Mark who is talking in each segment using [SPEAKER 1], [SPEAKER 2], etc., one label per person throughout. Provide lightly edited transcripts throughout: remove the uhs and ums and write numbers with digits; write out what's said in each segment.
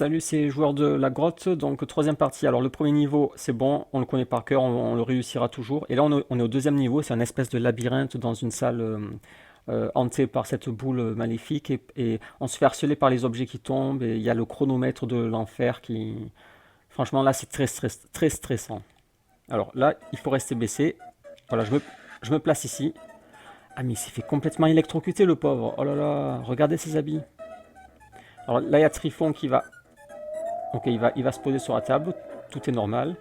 [SPEAKER 1] Salut, c'est joueur de la grotte, donc troisième partie. Alors le premier niveau, c'est bon, on le connaît par cœur, on le réussira toujours. Et là, on est au deuxième niveau, c'est un espèce de labyrinthe dans une salle hantée par cette boule maléfique. Et on se fait harceler par les objets qui tombent, et il y a le chronomètre de l'enfer qui... Franchement, là, c'est très stressant. Alors là, il faut rester baissé. Voilà, je me place ici. Ah, mais il s'est fait complètement électrocuter, le pauvre. Oh là là, regardez ses habits. Alors là, il y a Trifon qui va... Ok, il va se poser sur la table, tout est normal.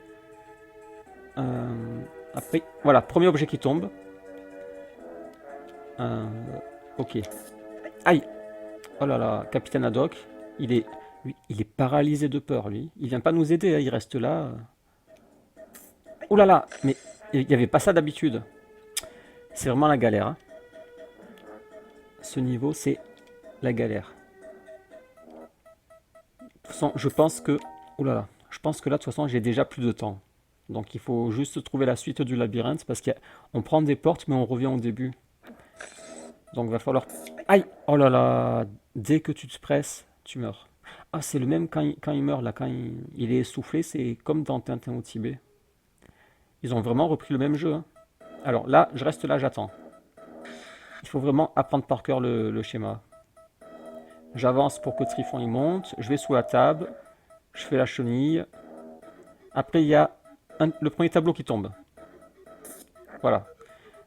[SPEAKER 1] Après, voilà, premier objet qui tombe. Euh, ok. Aïe. Oh là là, Capitaine Haddock, il est paralysé de peur, lui. Il vient pas nous aider, hein, il reste là. Oh là là, mais il n'y avait pas ça d'habitude. C'est vraiment la galère, hein. Ce niveau, c'est la galère. De toute façon, je pense que... Oh là là, je pense que là, de toute façon, j'ai déjà plus de temps. Donc il faut juste trouver la suite du labyrinthe, parce qu'on prend des portes, mais on revient au début. Donc il va falloir... Aïe! Oh là là! Dès que tu te presses, tu meurs. Ah, c'est le même quand il meurt, là. Quand il est essoufflé, c'est comme dans Tintin au Tibet. Ils ont vraiment repris le même jeu, hein. Alors là, je reste là, j'attends. Il faut vraiment apprendre par cœur le schéma. J'avance pour que Trifon y monte. Je vais sous la table. Je fais la chenille. Après, il y a le premier tableau qui tombe. Voilà.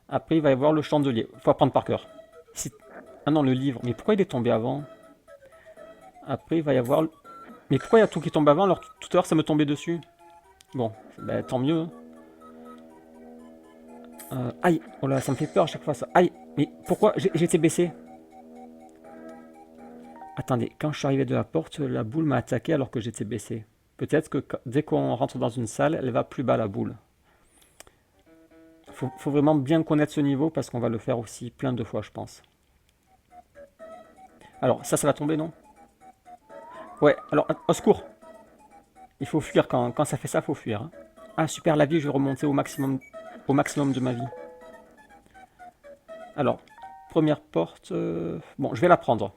[SPEAKER 1] Après, il va y avoir le chandelier. Il faut apprendre par cœur. Ah non, le livre. Mais pourquoi il est tombé avant? Après, il va y avoir... Mais pourquoi il y a tout qui tombe avant alors tout à l'heure ça me tombait dessus? Bon, ben, tant mieux, hein. Aïe, oh là, ça me fait peur à chaque fois ça. Aïe, mais pourquoi j'étais baissé? Attendez, quand je suis arrivé de la porte, la boule m'a attaqué alors que j'étais baissé. Peut-être que dès qu'on rentre dans une salle, elle va plus bas la boule. Faut vraiment bien connaître ce niveau parce qu'on va le faire aussi plein de fois, je pense. Alors, ça va tomber, non? Ouais, alors, au secours! Il faut fuir quand ça fait ça, faut fuir, hein. Ah, super, la vie, je vais remonter au maximum de ma vie. Alors, première porte... Bon, je vais la prendre.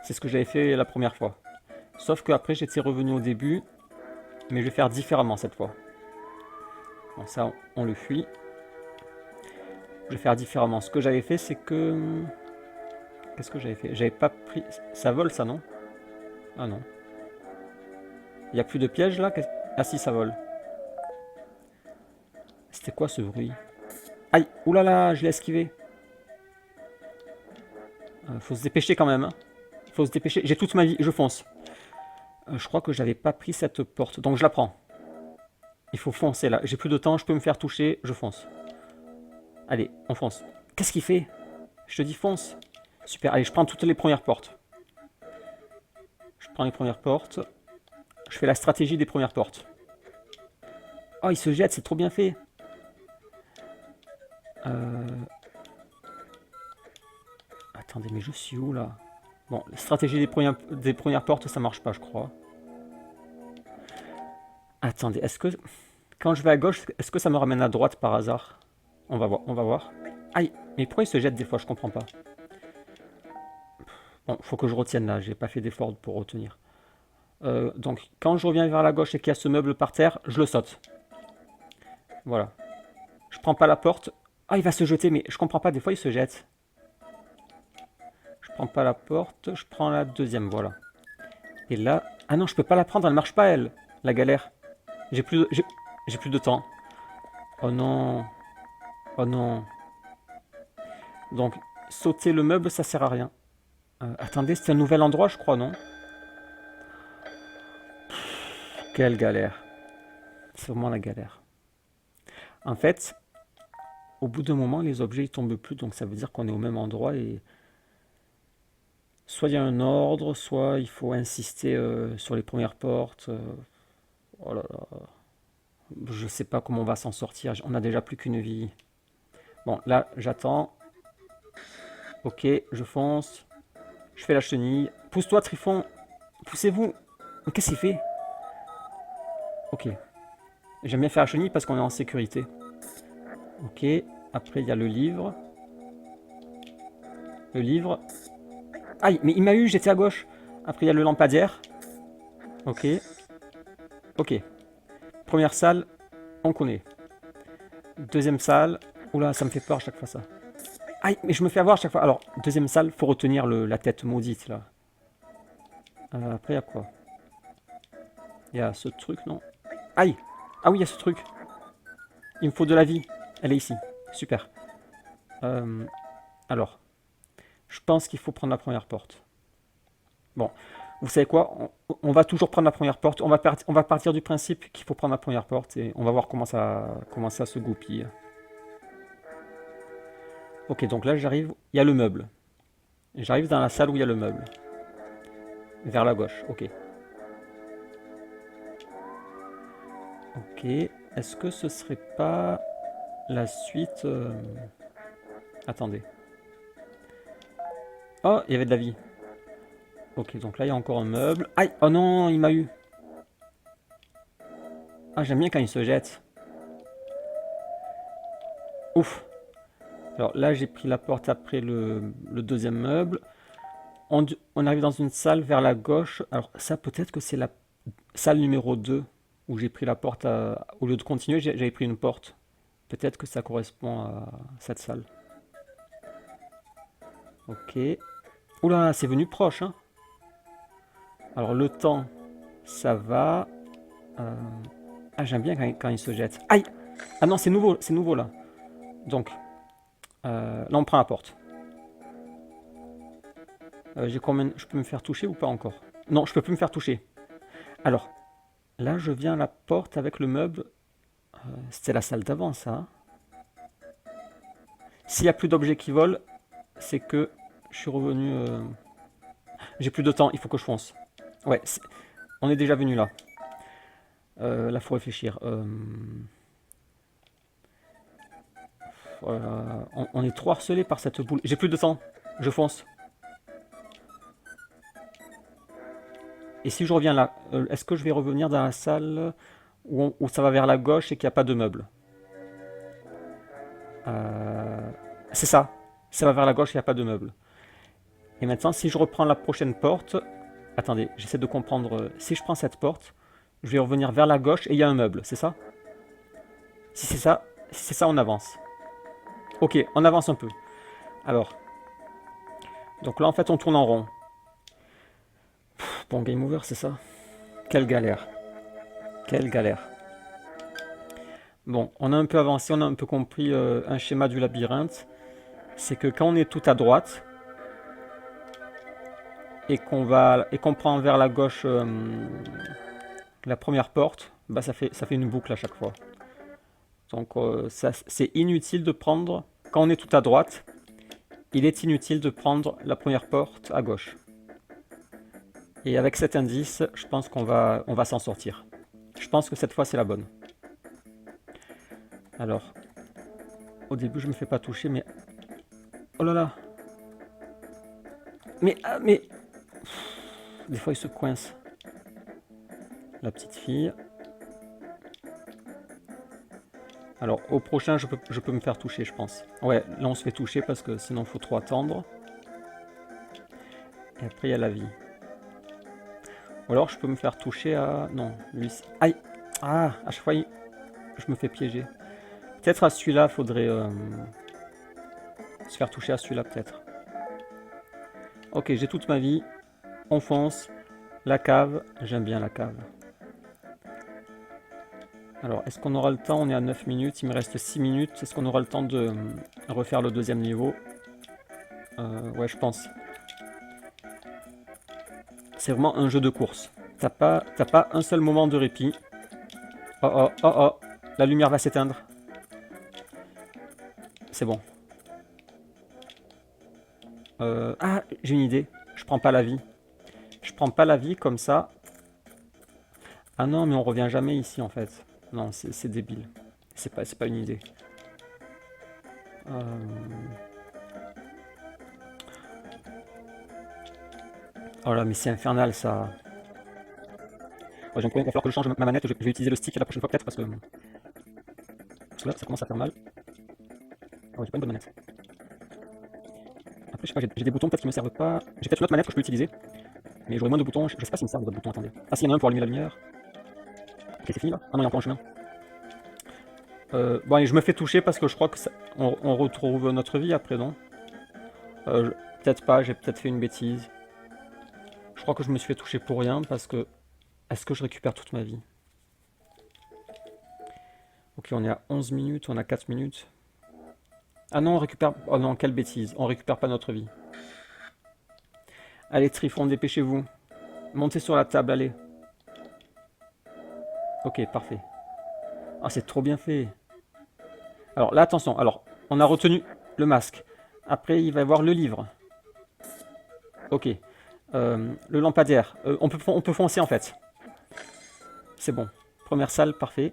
[SPEAKER 1] C'est ce que j'avais fait la première fois. Sauf qu'après, j'étais revenu au début, mais je vais faire différemment cette fois. Bon, ça, on le fuit. Je vais faire différemment. Ce que j'avais fait, c'est que... Qu'est-ce que j'avais fait? J'avais pas pris... Ça vole, ça, non? Ah non. Il n'y a plus de piège, là? Ah si, ça vole. C'était quoi, ce bruit? Aïe! Oulala, je l'ai esquivé. Faut se dépêcher, quand même, hein. Faut se dépêcher. J'ai toute ma vie, je fonce. Je crois que j'avais pas pris cette porte, donc je la prends. Il faut foncer, là. J'ai plus de temps, je peux me faire toucher, je fonce. Allez, on fonce. Qu'est-ce qu'il fait? Je te dis fonce. Super, allez, je prends toutes les premières portes. Je prends les premières portes. Je fais la stratégie des premières portes. Oh, il se jette, c'est trop bien fait. Attendez, mais je suis où, là? Bon, la stratégie des premières portes, ça marche pas, je crois. Attendez, est-ce que... Quand je vais à gauche, est-ce que ça me ramène à droite par hasard? On va voir, on va voir. Aïe, mais pourquoi il se jette des fois, je comprends pas. Bon, faut que je retienne là, j'ai pas fait d'effort pour retenir. Donc, quand je reviens vers la gauche et qu'il y a ce meuble par terre, je le saute. Voilà. Je prends pas la porte. Ah, il va se jeter, mais je comprends pas, des fois il se jette. Je prends pas la porte, je prends la deuxième, voilà. Et là... Ah non, je peux pas la prendre, elle marche pas, elle. La galère. J'ai plus de temps. Oh non. Oh non. Donc, sauter le meuble, ça sert à rien. Attendez, c'est un nouvel endroit, je crois, non? Quelle galère. C'est vraiment la galère. En fait, au bout d'un moment, les objets ils tombent plus, donc ça veut dire qu'on est au même endroit et soit il y a un ordre, soit il faut insister sur les premières portes. Oh là là, je sais pas comment on va s'en sortir. On a déjà plus qu'une vie. Bon, là, j'attends. Ok, je fonce. Je fais la chenille. Pousse-toi, Trifon. Poussez-vous. Qu'est-ce qu'il fait? Ok. J'aime bien faire la chenille parce qu'on est en sécurité. Ok. Après, il y a le livre. Le livre. Aïe, mais il m'a eu, j'étais à gauche. Après, il y a le lampadaire. Ok. Ok. Première salle, on connaît. Deuxième salle. Oula, ça me fait peur à chaque fois ça. Aïe, mais je me fais avoir à chaque fois. Alors, deuxième salle, faut retenir la tête maudite là. Après, il y a quoi? Il y a ce truc, non? Aïe! Ah oui, il y a ce truc. Il me faut de la vie. Elle est ici. Super. Alors, je pense qu'il faut prendre la première porte. Bon, vous savez quoi? On va toujours prendre la première porte. On va partir du principe qu'il faut prendre la première porte et on va voir comment ça se goupille. Ok, donc là j'arrive. Il y a le meuble. J'arrive dans la salle où il y a le meuble. Vers la gauche, ok. Ok, est-ce que ce serait pas la suite Attendez. Oh, il y avait de la vie. Ok, donc là il y a encore un meuble. Aïe, oh non, il m'a eu. Ah, j'aime bien quand il se jette. Ouf. Alors là j'ai pris la porte après le deuxième meuble. On arrive dans une salle vers la gauche. Alors ça peut-être que c'est la salle numéro 2 où j'ai pris la porte au lieu de continuer, j'avais pris une porte. Peut-être que ça correspond à cette salle. Ok. Oula, c'est venu proche, hein. Alors le temps, ça va. Ah, j'aime bien quand il se jette. Aïe! Ah non, c'est nouveau là. Donc, là on prend la porte. Je peux me faire toucher ou pas encore? Non, je peux plus me faire toucher. Alors, là je viens à la porte avec le meuble. C'était la salle d'avant, ça, hein. S'il n'y a plus d'objets qui volent, c'est que je suis revenu. J'ai plus de temps, il faut que je fonce. Ouais, on est déjà venu là. Là, faut réfléchir. On est trop harcelé par cette boule. J'ai plus de temps, je fonce. Et si je reviens là, est-ce que je vais revenir dans la salle où ça va vers la gauche et qu'il n'y a pas de meubles? C'est ça. Ça va vers la gauche et il n'y a pas de meubles. Et maintenant, si je reprends la prochaine porte... Attendez, j'essaie de comprendre. Si je prends cette porte, je vais revenir vers la gauche et il y a un meuble, c'est ça? Si c'est ça, on avance. Ok, on avance un peu. Alors, donc là, en fait, on tourne en rond. Bon, game over, c'est ça? Quelle galère. Quelle galère. Bon, on a un peu avancé, on a un peu compris un schéma du labyrinthe. C'est que quand on est tout à droite et qu'on prend vers la gauche la première porte, bah ça fait une boucle à chaque fois. Donc c'est inutile de prendre, quand on est tout à droite, il est inutile de prendre la première porte à gauche. Et avec cet indice, je pense on va s'en sortir. Je pense que cette fois c'est la bonne. Alors, au début je me fais pas toucher, mais... Oh là là! Mais... Des fois il se coince. La petite fille. Alors au prochain je peux me faire toucher, je pense. Ouais, là on se fait toucher parce que sinon il faut trop attendre. Et après il y a la vie. Ou alors je peux me faire toucher à... Non, lui... Aïe! Ah, à chaque fois je me fais piéger. Peut-être à celui-là, faudrait se faire toucher à celui-là peut-être. Ok, j'ai toute ma vie. On fonce. La cave, j'aime bien la cave. Alors, est-ce qu'on aura le temps? On est à 9 minutes, il me reste 6 minutes. Est-ce qu'on aura le temps de refaire le deuxième niveau? Ouais, je pense. C'est vraiment un jeu de course. T'as pas un seul moment de répit. Oh oh, oh oh, la lumière va s'éteindre. C'est bon. Ah, j'ai une idée. Je prends pas la vie. Je prends pas la vie comme ça. Ah non, mais on revient jamais ici en fait. Non, c'est débile. C'est pas une idée. Oh là, mais c'est infernal ça. Ouais, j'ai un problème, il va falloir que je change ma manette. Je vais utiliser le stick la prochaine fois peut-être parce que là, ça commence à faire mal. Ah ouais, j'ai pas une bonne manette. Après, je sais pas, j'ai des boutons peut-être qui me servent pas. J'ai peut-être une autre manette que je peux utiliser. Mais j'aurais moins de boutons, je sais pas s'il me sert de boutons, attendez. Ah si, il y en a un pour allumer la lumière. Ok, c'est fini là? Ah non, il y a encore un chemin. Bon allez, je me fais toucher parce que je crois que on retrouve notre vie après, non? Peut-être pas, j'ai peut-être fait une bêtise. Je crois que je me suis fait toucher pour rien parce que... Est-ce que je récupère toute ma vie? Ok, on est à 11 minutes, on a 4 minutes. Ah non, on récupère... Oh non, quelle bêtise, on récupère pas notre vie. Allez, Trifon, dépêchez-vous. Montez sur la table, allez. Ok, parfait. Ah, c'est trop bien fait. Alors là, attention. Alors, on a retenu le masque. Après, il va y avoir le livre. Ok. Le lampadaire. On peut foncer, en fait. C'est bon. Première salle, parfait.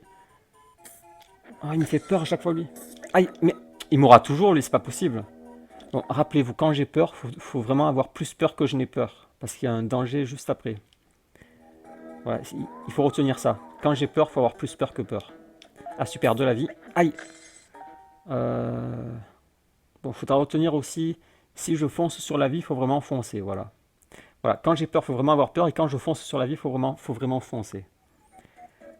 [SPEAKER 1] Oh, il me fait peur à chaque fois, lui. Aïe, mais il mourra toujours, lui, c'est pas possible. Bon, rappelez-vous, quand j'ai peur, faut vraiment avoir plus peur que je n'ai peur. Parce qu'il y a un danger juste après. Ouais, il faut retenir ça. Quand j'ai peur, faut avoir plus peur que peur. Ah, super, de la vie. Aïe. Bon, faudra retenir aussi, si je fonce sur la vie, il faut vraiment foncer, voilà. Voilà, quand j'ai peur, il faut vraiment avoir peur, et quand je fonce sur la vie, faut vraiment foncer.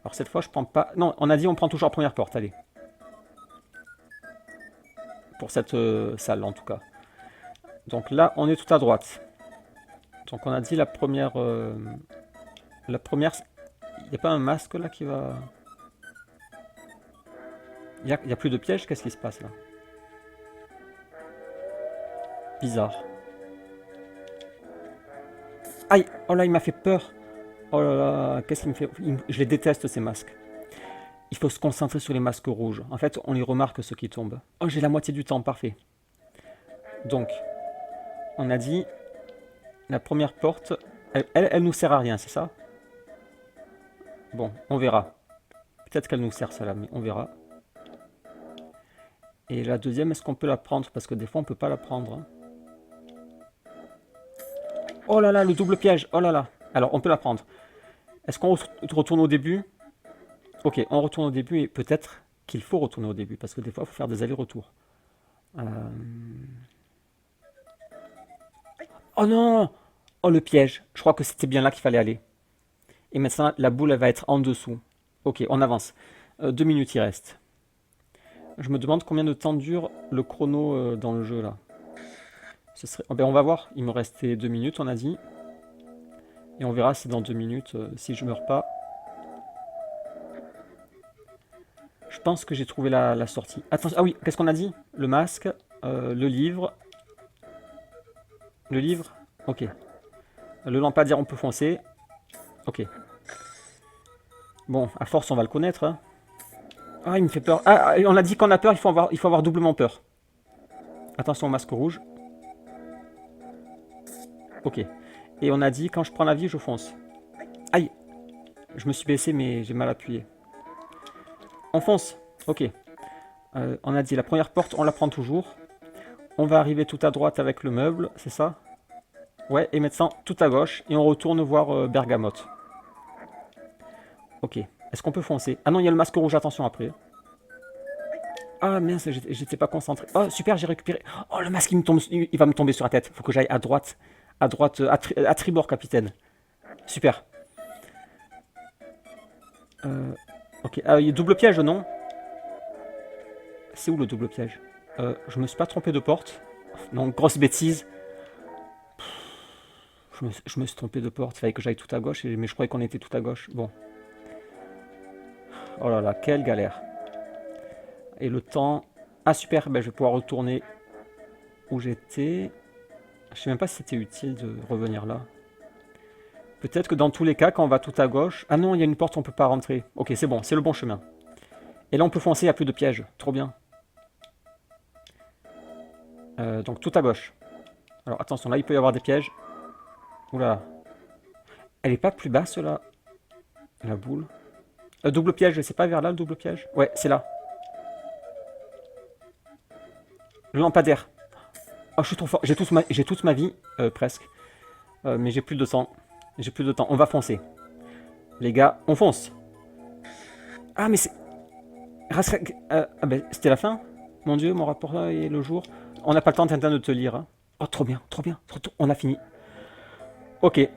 [SPEAKER 1] Alors cette fois, je prends pas... Non, on a dit on prend toujours la première porte, allez. Pour cette salle, en tout cas. Donc là, on est tout à droite. Donc on a dit la première... La première... Il n'y a pas un masque là qui va... Il y a plus de pièges, qu'est-ce qui se passe là? Bizarre. Aïe! Oh là, il m'a fait peur! Oh là là, qu'est-ce qu'il me fait... Je les déteste ces masques. Il faut se concentrer sur les masques rouges. En fait, on les remarque ceux qui tombent. Oh, j'ai la moitié du temps, parfait. Donc, on a dit... La première porte... Elle nous sert à rien, c'est ça? Bon, on verra. Peut-être qu'elle nous sert celle-là, mais on verra. Et la deuxième, est-ce qu'on peut la prendre? Parce que des fois, on peut pas la prendre. Hein. Oh là là, le double piège! Oh là là! Alors, on peut la prendre. Est-ce qu'on retourne au début? Ok, on retourne au début et peut-être qu'il faut retourner au début. Parce que des fois, il faut faire des allers-retours. Oh non! Oh, le piège! Je crois que c'était bien là qu'il fallait aller. Et maintenant, la boule, elle va être en dessous. Ok, on avance. 2 minutes, il reste. Je me demande combien de temps dure le chrono dans le jeu, là. Ce serait... Oh, ben, on va voir. Il me restait 2 minutes, on a dit. Et on verra si dans 2 minutes, si je meurs pas. Je pense que j'ai trouvé la sortie. Attention, ah oui, qu'est-ce qu'on a dit? Le masque, le livre. Le livre? Ok. Le lampadaire, on peut foncer. Ok. Bon, à force, on va le connaître. Hein. Ah, il me fait peur. Ah, on a dit qu'on a peur, il faut avoir doublement peur. Attention au masque rouge. Ok. Et on a dit, quand je prends la vie, je fonce. Aïe! Je me suis baissé, mais j'ai mal appuyé. On fonce. Ok. On a dit, la première porte, on la prend toujours. On va arriver tout à droite avec le meuble, c'est ça? Ouais, et maintenant, tout à gauche. Et on retourne voir Bergamote. Ok. Est-ce qu'on peut foncer? Ah non, il y a le masque rouge, attention après. Ah mince, j'étais pas concentré. Oh super, j'ai récupéré. Oh le masque, il va me tomber sur la tête. Faut que j'aille à droite. À droite, à tribord, capitaine. Super. Ok, ah, il y a double piège, non? C'est où le double piège? Je me suis pas trompé de porte. Non, grosse bêtise. Je me suis trompé de porte. Il fallait que j'aille tout à gauche, mais je croyais qu'on était tout à gauche. Bon. Oh là là, quelle galère. Et le temps... Ah super, ben, je vais pouvoir retourner où j'étais. Je sais même pas si c'était utile de revenir là. Peut-être que dans tous les cas, quand on va tout à gauche... Ah non, il y a une porte, on peut pas rentrer. Ok, c'est bon, c'est le bon chemin. Et là, on peut foncer, il n'y a plus de piège. Trop bien. Donc tout à gauche. Alors attention, là, il peut y avoir des pièges. Oula. Elle est pas plus basse, là, la boule. Double piège, c'est pas vers là, le double piège? Ouais, c'est là. Le lampadaire. Oh, je suis trop fort. J'ai toute ma vie, presque. Mais j'ai plus de temps. J'ai plus de temps. On va foncer. Les gars, on fonce. Ah, mais c'est... ah ben, c'était la fin? Mon Dieu, mon rapport là et le jour. On n'a pas le temps, Tintin, de te lire. Hein. Oh, trop bien, trop bien. On a fini. Ok.